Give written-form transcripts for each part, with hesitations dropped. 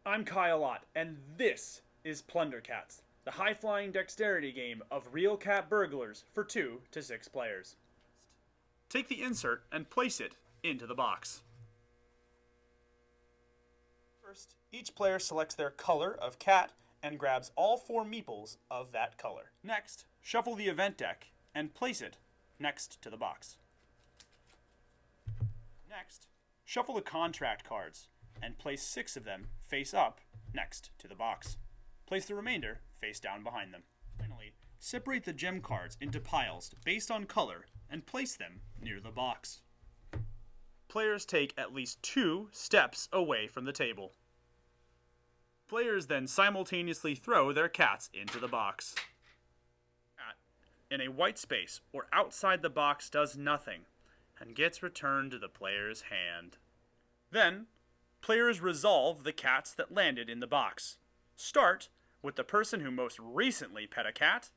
I'm Kyle Ott, and this is Plundercats, the high-flying dexterity game of real cat burglars for 2 to 6 players. Take the insert and place it into the box. First, each player selects their color of cat and grabs all 4 meeples of that color. Next, shuffle the event deck and place it next to the box. Next, shuffle the contract cards and place 6 of them face up next to the box. Place the remainder face down behind them. Finally, separate the gem cards into piles based on color and place them near the box. Players take at least 2 steps away from the table. Players then simultaneously throw their cats into the box. Cat in a white space or outside the box does nothing and gets returned to the player's hand. Then, players resolve the cats that landed in the box. Start with the person who most recently pet a cat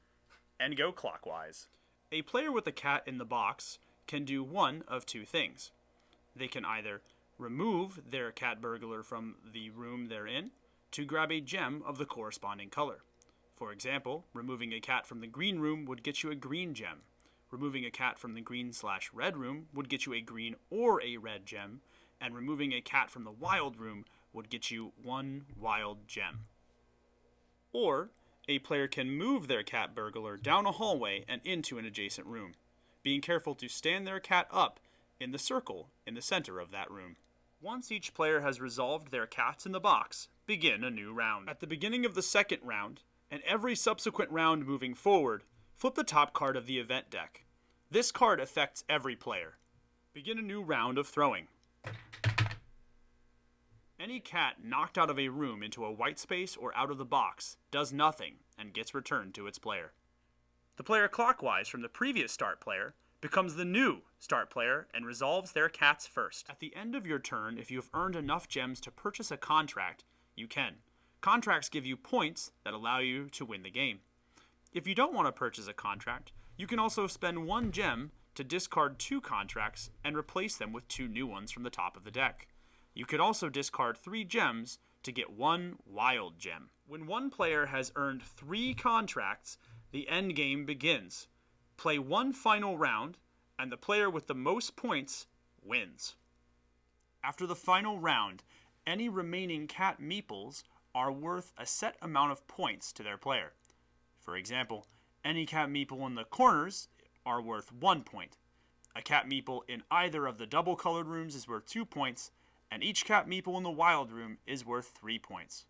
and go clockwise. A player with a cat in the box can do one of 2 things. They can either remove their cat burglar from the room they're in to grab a gem of the corresponding color. For example, removing a cat from the green room would get you a green gem. Removing a cat from the green/red room would get you a green or a red gem, and removing a cat from the wild room would get you 1 wild gem. Or, a player can move their cat burglar down a hallway and into an adjacent room, being careful to stand their cat up in the circle in the center of that room. Once each player has resolved their cats in the box, begin a new round. At the beginning of the second round, and every subsequent round moving forward, flip the top card of the event deck. This card affects every player. Begin a new round of throwing. Any cat knocked out of a room into a white space or out of the box does nothing and gets returned to its player. The player clockwise from the previous start player becomes the new start player and resolves their cats first. At the end of your turn, if you have earned enough gems to purchase a contract, you can. Contracts give you points that allow you to win the game. If you don't want to purchase a contract, you can also spend 1 gem to discard 2 contracts and replace them with 2 new ones from the top of the deck. You could also discard 3 gems to get 1 wild gem. When one player has earned 3 contracts, the end game begins. Play 1 final round, and the player with the most points wins. After the final round, any remaining cat meeples are worth a set amount of points to their player. For example, any cat meeple in the corners are worth 1 point. A cat meeple in either of the double colored rooms is worth 2 points, and each cat meeple in the wild room is worth 3 points.